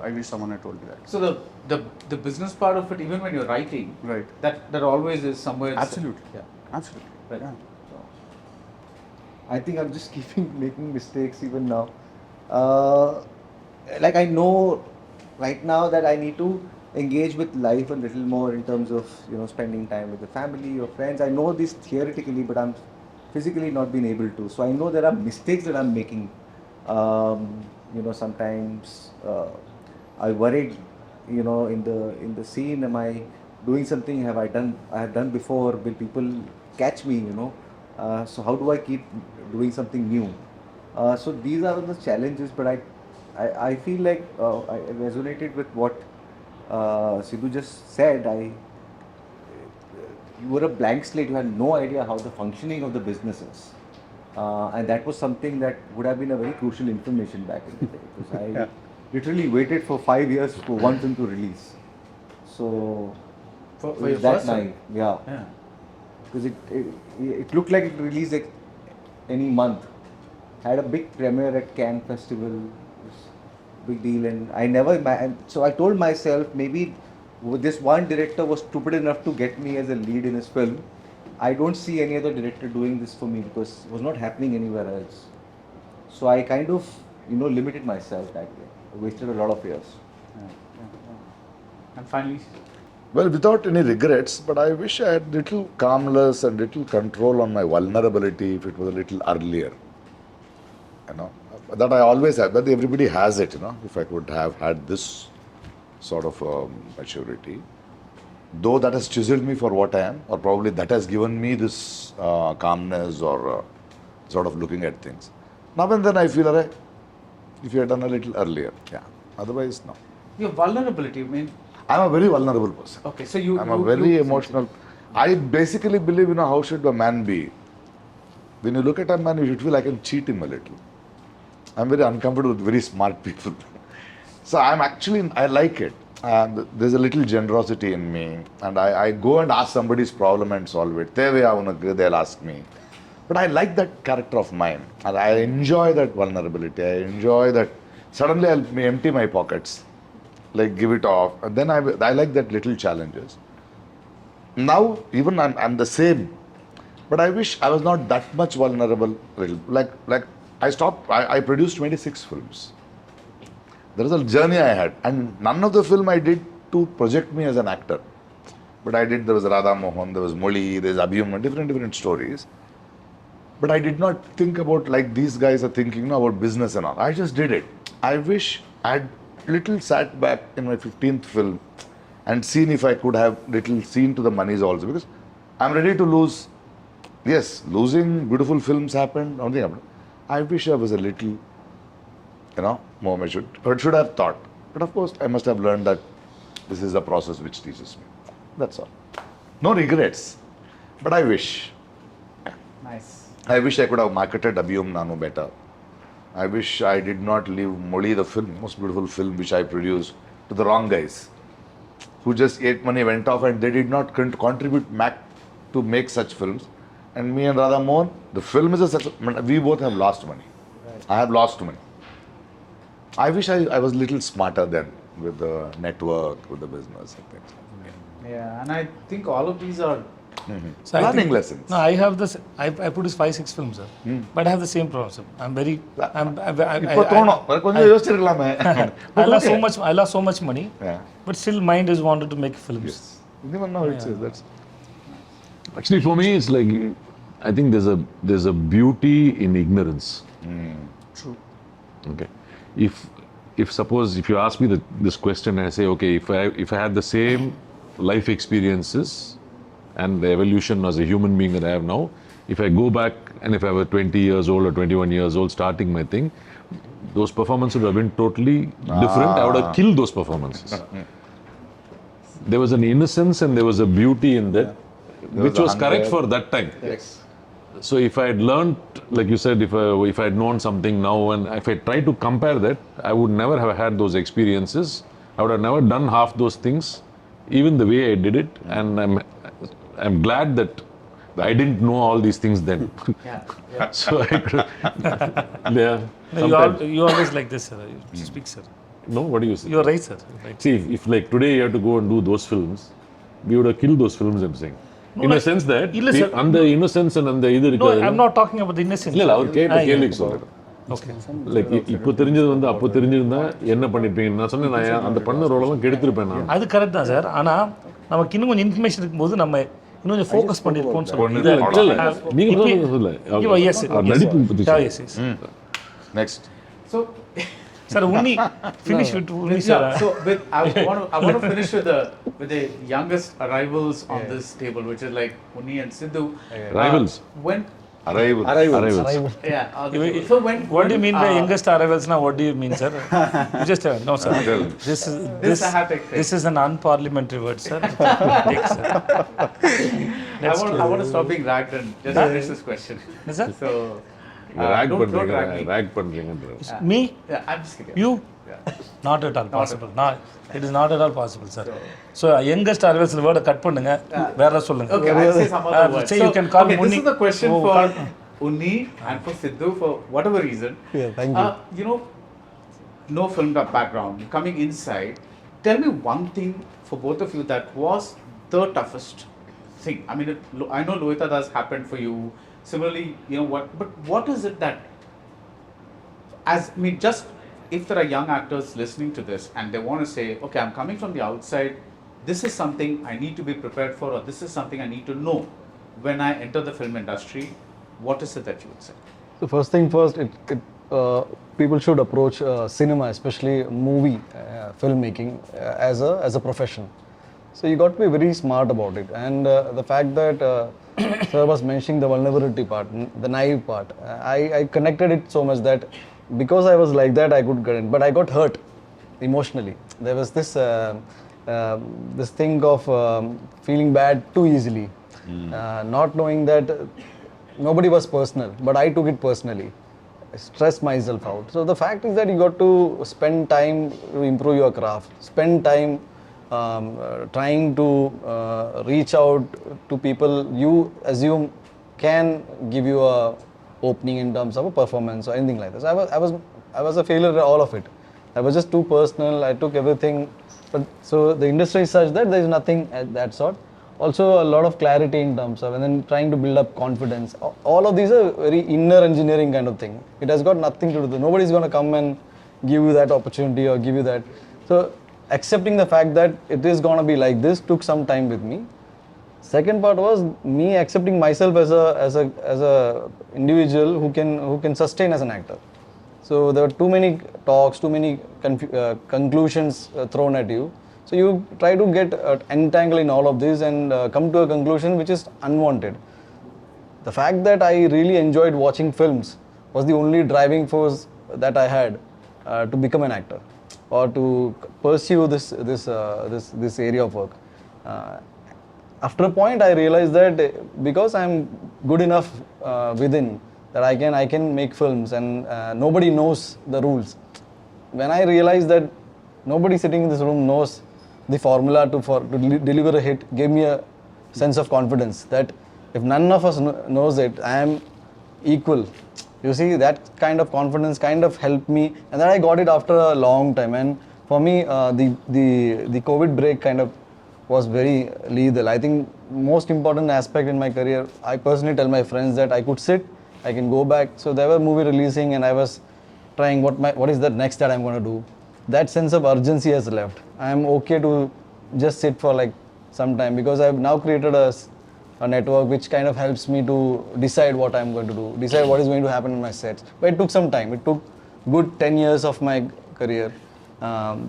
I wish someone had told me that. So the business part of it, even when you're writing, Right. that always is somewhere. Absolutely. Yeah. Absolutely. Right. Yeah. I think I'm just making mistakes even now. Like I know right now that I need to engage with life a little more in terms of spending time with the family or friends. I know this theoretically, but I'm physically not been able to. So I know there are mistakes that I'm making. Sometimes I worried. In the scene, am I doing something? I have done before? Will people catch me? So how do I keep doing something new? So these are the challenges, but I feel like I resonated with what Sidhu just said. You were a blank slate. You had no idea how the functioning of the business is, and that was something that would have been a very crucial information back in the day. Because I literally waited for 5 years for one film to release. So For it was your that first film? night, yeah. Because it looked like it released any month. Had a big premiere at Cannes Festival, big deal, and I never. So I told myself maybe this one director was stupid enough to get me as a lead in his film. I don't see any other director doing this for me because it was not happening anywhere else. So I kind of, limited myself that way. I wasted a lot of years. And finally, Well, without any regrets, but I wish I had little calmness and little control on my vulnerability if it was a little earlier. That I always have, but everybody has it, if I could have had this sort of maturity. Though that has chiseled me for what I am, or probably that has given me this calmness or sort of looking at things. Now and then I feel, if you had done a little earlier, otherwise, no. your vulnerability, I mean, I'm a very vulnerable person. okay, so I'm a very emotional. I basically believe, how should a man be? When you look at a man, you should feel I can cheat him a little. I'm very uncomfortable with very smart people. So I like it. And there's a little generosity in me. And I go and ask somebody's problem and solve it. They'll ask me. But I like that character of mine. And I enjoy that vulnerability. I enjoy that. Suddenly I'll empty my pockets. Like give it off. And then I like that little challenges. Now, even I'm the same. But I wish I was not that much vulnerable. Like I produced 26 films. There was a journey I had, and none of the film I did to project me as an actor. But there was Radha Mohan, there was Moli, there's Abhiyam, different stories. But I did not think about like these guys are thinking about business and all. I just did it. I wish I had little sat back in my 15th film and seen if I could have little seen to the monies also, because I'm ready to lose. Yes, losing beautiful films happened, nothing happened. I wish I was a little, more matured, or should have thought. But of course, I must have learned that this is a process which teaches me. That's all. No regrets. But I wish. nice. I wish I could have marketed Abhiyam Nanu better. I wish I did not leave Moli, the film, most beautiful film which I produced, to the wrong guys, who just ate money, went off, and they did not contribute to make such films. And me and Radha Mohan, the film is a success. We both have lost money. Right. I have lost money. I wish I was a little smarter then with the network, with the business and things. Yeah, and I think all of these are So I Learning think- lessons. No, I have this. I produced 5-6 films, sir. But I have the same problem, sir. I'm very. இப்போ தோணும் கொஞ்சம் யோசிச்சிருக்கலாமே. I lost so much. I lost so much money. Yeah. But still, mind is wanted to make films. Yes. Even now it says that's. Actually, for me, it's like I think there's a beauty in ignorance. true. Okay, if suppose if you ask me this question and I say, okay, if I had the same life experiences and the evolution as a human being that I have now, if I go back and if I were 20 years old or 21 years old starting my thing, those performances would have been totally different. I would have killed those performances. There was an innocence and there was a beauty in that, which was correct for that time. Yes. So if I had learned, like you said, if I had known something now, and if I tried to compare that, I would never have had those experiences. I would have never done half those things, even the way I did it. And I'm glad that I didn't know all these things then. Yeah. So I could, yeah. No, sometimes- you always like this, sir. You speak, sir. No, what do you say? You're right, sir. Right. See, if like today you have to go and do those films, we would have killed those films, I'm saying. No, In a like- sense that, இல்ல sir. அந்த innocence and அந்த இது No, இருக்காது. I'm not talking about the innocence. இல்ல அவர் கேட்ட Ah, கேள்விக்கு சொல்றேன். Okay. Like இப்போ தெரிஞ்சது வந்து அப்போ தெரிஞ்சிருந்தா என்ன பண்ணிருப்பீங்க? நான் சொன்னேன் நான் அந்த பண்ண ரோலெல்லாம் கெடுத்திருப்பேன் நான். அது கரெக்ட் தான் சார். ஆனா நமக்கு இன்னும் கொஞ்சம் இன்ஃபர்மேஷன் இருக்கும்போது நம்ம இன்னும் கொஞ்சம் ஃபோக்கஸ் பண்ணிருப்போம்னு சொல்றேன். இல்ல, இல்ல, நீங்க சொல்றது இல்ல. Yes, அவர் நடிப்பு பத்தி yeah, சொல்றேன். yes, yes. Next. So, Sir, Unni, finish with Unni, sir. yeah, so I want to finish with the youngest arrivals on this table, which is like Unni and Sidhu. Rivals. When Arrivals. yeah, so when What do you mean by youngest arrivals now? What do you mean, sir? You just no, sir. This I have to take. This is an unparliamentary word, sir. Take, sir. I want to stop being ragged and just finish this question. Yes, sir. So rag don't பண்றீங்க, drag me. Rag பண்றீங்கன்ற. Me? Yeah, I'm just kidding. You? Yeah. Not at all possible. It is not at all possible, sir. So youngest arrivals word cut பண்ணுங்க. வேற சொல்லுங்க. Okay, I'll say some other words. Say you can call okay, Munni. this is the question Oh, for call- Unni and for Siddhu for whatever reason. Yeah, thank you. You know, no film background, coming inside, tell me one thing for both of you that was the toughest thing. I mean, I know Lohita Das happened for you. Similarly, you know what, but what is it that, just if there are young actors listening to this and they want to say, okay, I'm coming from the outside, this is something I need to be prepared for, or this is something I need to know when I enter the film industry, what is it that you would say? So first thing first, people should approach cinema, especially movie filmmaking, as a profession. So you got to be very smart about it. And the fact that sir was mentioning the vulnerability part, the naive part, I connected it so much that because I was like that, I could get it. But I got hurt emotionally. There was this this thing of feeling bad too easily, not knowing that nobody was personal, but I took it personally. I stressed myself out. So the fact is that you got to spend time to improve your craft, spend time trying to reach out to people you assume can give you a opening in terms of a performance or anything like this. I was a failure at all of it. I was just too personal. I took everything. But so the industry is such that there is nothing at that sort. Also a lot of clarity in terms of, and then trying to build up confidence. All of these are very inner engineering kind of thing. It has got nothing to do with it. Nobody's going to come and give you that opportunity or give you that. So accepting the fact that it is going to be like this took some time with me. Second part was me accepting myself as a individual who can sustain as an actor. So there were too many talks, too many conclusions thrown at you. So you try to get entangled in all of this and come to a conclusion which is unwanted. The fact that I really enjoyed watching films was the only driving force that I had to become an actor or to pursue this area of work. After a point, I realized that because I'm good enough within, that I can make films and nobody knows the rules. When I realized that nobody sitting in this room knows the formula to deliver a hit, gave me a sense of confidence that if none of us knows it, I am equal. You see, that kind of confidence kind of helped me, and then I got it after a long time. And for me, the COVID break kind of was very lethal. I think most important aspect in my career, I personally tell my friends that I could sit, I can go back. So there were movie releasing and I was trying what is the next that I'm going to do. That sense of urgency has left. I'm okay to just sit for like some time because I've now created a network which kind of helps me to decide what I'm going to do, decide what is going to happen in my sets. But it took some time. It took good 10 years of my career.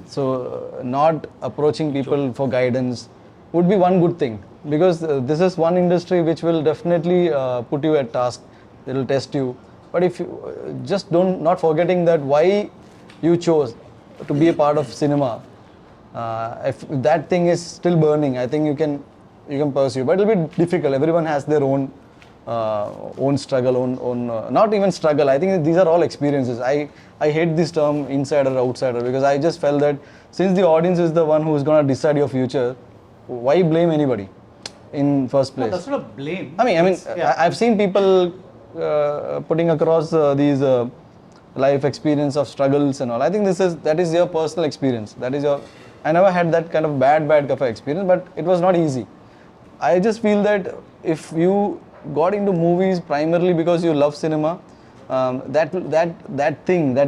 So not approaching people for guidance would be one good thing, because this is one industry which will definitely put you at task. It will test you. But if you just not forgetting that why you chose to be a part of cinema, if that thing is still burning, I think you can pursue. But it will be difficult. Everyone has their own struggle, not even struggle. I think these are all experiences. I hate this term insider outsider, because I just felt that since the audience is the one who is going to decide your future, why blame anybody in first place? No, that's not a blame. I mean, I've seen people putting across these life experience of struggles and all. I think that is your personal experience. I never had that kind of bad cafe experience, but it was not easy. I just feel that if you got into movies primarily because you love cinema, that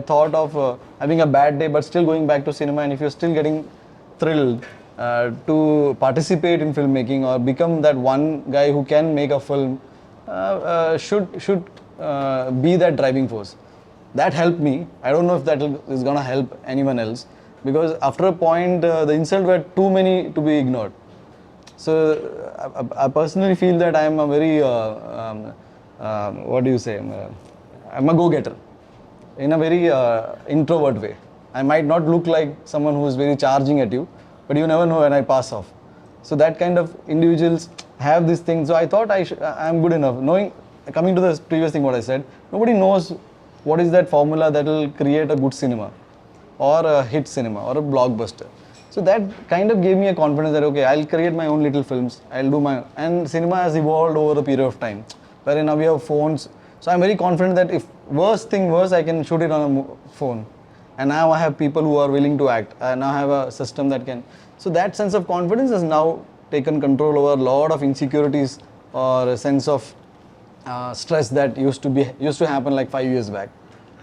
thought of having a bad day but still going back to cinema, and if you're still getting thrilled to participate in filmmaking or become that one guy who can make a film, should be that driving force. That helped me. I don't know if that is going to help anyone else, because after a point the insults were too many to be ignored. So I personally feel that I am a very I'm a go-getter in a very introvert way. I might not look like someone who is very charging at you, but you never know when I pass off. So that kind of individuals have this thing. So I thought I'm good enough. Coming to the previous thing what I said, nobody knows what is that formula that will create a good cinema or a hit cinema or a blockbuster. So that kind of gave me a confidence that okay, I'll create my own little films, and cinema has evolved over a period of time, wherein now we have phones, So I'm very confident that if worst thing worse, I can shoot it on a phone. And now I have people who are willing to act. I now have a system that can. So that sense of confidence has now taken control over a lot of insecurities or a sense of stress that used to happen like 5 years back.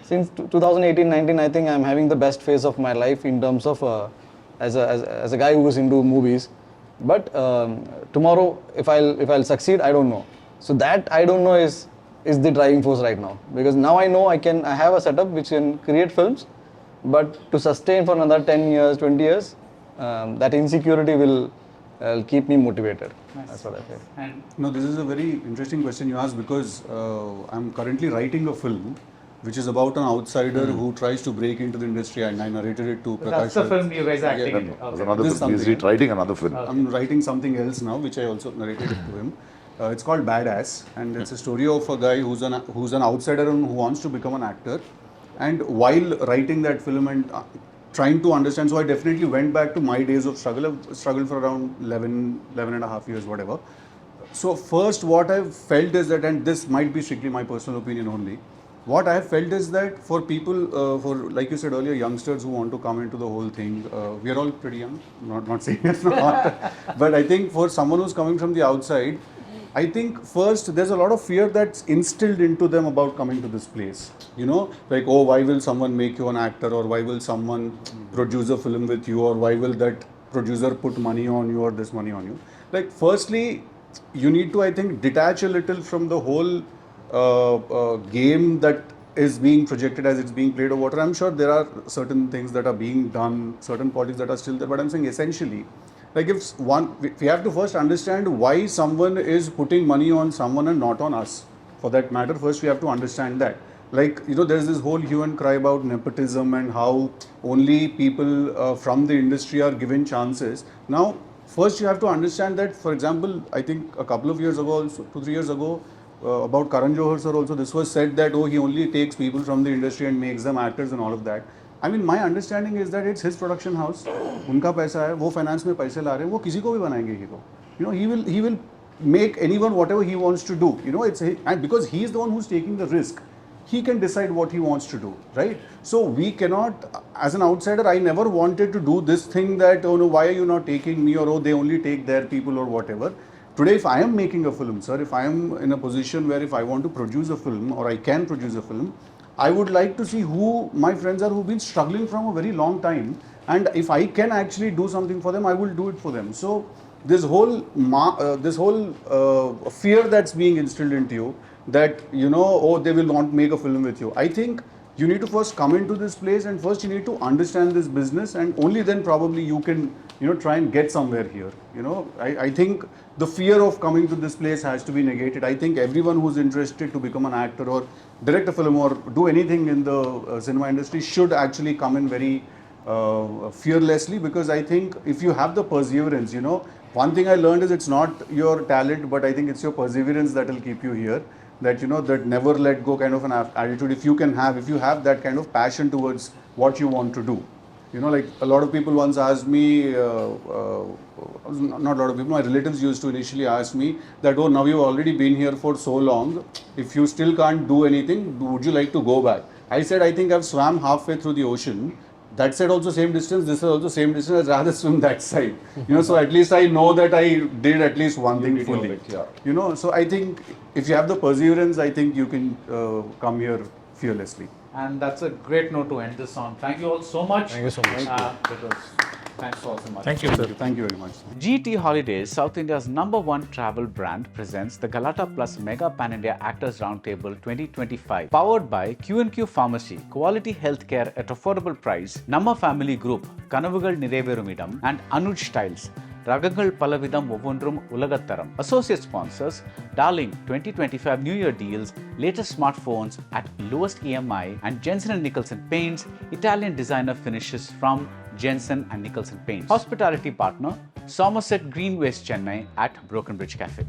Since 2018-19, I think I'm having the best phase of my life in terms of as a guy who is into movies. But tomorrow, if I'll succeed, I don't know. So that I don't know is the driving force right now, because now I know I have a setup which can create films, but to sustain for another 10 years, 20 years, that insecurity will keep me motivated. Nice. That's what I feel. And No, this is a very interesting question you asked, because I'm currently writing a film which is about an outsider who tries to break into the industry, and I narrated it to Prakash. that's the film you guys are acting in. There's Okay. another This is film. He's something, writing another film. I'm writing something else now, which I also narrated it to him. It's called Badass, and it's a story of a guy who's an outsider and who wants to become an actor. And while writing that film and trying to understand, so I definitely went back to my days of struggle. I've struggled for around 11 and a half years, whatever. So first, what I've felt is that, and this might be strictly my personal opinion only, what I have felt is that for people, for like you said earlier, youngsters who want to come into the whole thing, we are all pretty young, not saying it's not, but I think for someone who's coming from the outside, I think first there's a lot of fear that's instilled into them about coming to this place. You know, like, oh, why will someone make you an actor, or why will someone produce a film with you, or why will that producer put money on you or this money on you. Like, firstly, you need to, I think, detach a little from the whole game that is being projected as it's being played or whatever. I'm sure there are certain things that are being done, certain politics that are still there, but I'm saying essentially, like, we have to first understand why someone is putting money on someone and not on us. For that matter, first we have to understand that. Like, you know, there's this whole hue and cry about nepotism and how only people from the industry are given chances. Now, first you have to understand that, for example, I think a couple of years ago, also 2-3 years ago, about Karan Johar sir also, this was said that, oh, he only takes people from the industry and makes them actors and all of that. I mean, my understanding is that it's his production house, उनका पैसा है, वो finance में पैसे ला रहे हैं, वो किसी को भी बनाएंगे hero. You know, he will make anyone whatever he wants to do. You know, and because he is the one who's taking the risk, he can decide what he wants to do, right? So we cannot, as an outsider, I never wanted to do this thing that, oh no, why are you not taking me, or oh, they only take their people or whatever. Today, if I am making a film, sir, if I am in a position where if I want to produce a film or I can produce a film, I would like to see who my friends are who've been struggling from a very long time, and if I can actually do something for them, I will do it for them. So this whole fear that's being instilled into you, that, you know, oh, they will not make a film with you. I think you need to first come into this place, and first you need to understand this business, and only then probably you can, you know, try and get somewhere here. You know, I think the fear of coming to this place has to be negated. I think everyone who's interested to become an actor or direct a film or do anything in the cinema industry should actually come in very fearlessly, because I think if you have the perseverance, you know, one thing I learned is it's not your talent, but I think it's your perseverance that will keep you here. That, you know, that never let go kind of an attitude, if you have that kind of passion towards what you want to do. You know, like a lot of people once asked me, not a lot of people, my relatives used to initially ask me that, oh, now you've already been here for so long, if you still can't do anything, would you like to go back? I said, I think I've swam halfway through the ocean. That side also same distance, this is also same distance, I'd rather swim that side. You know, so at least I know that I did at least one thing fully. You know, so I think if you have the perseverance, I think you can come here fearlessly. And that's a great note to end this on. Thank you all so much. Thank you so much. Thanks all so much. Thank you, sir. Thank you very much. GT Holidays, South India's #1 travel brand, presents the Galatta Plus Mega Pan India Actors Roundtable 2025. Powered by Q&Q Pharmacy, quality healthcare at affordable price, Namma Family Group, Kanavugal Nireverumidam, and Anuj Styles. Ragagal Palavidam Ovondrum Ulagattaram. Associate sponsors, Darling 2025 New Year deals, latest smartphones at lowest EMI, and Jensen & Nicholson Paints, Italian designer finishes from Jensen & Nicholson Paints. Hospitality partner, Somerset Green West Chennai at Broken Bridge Cafe.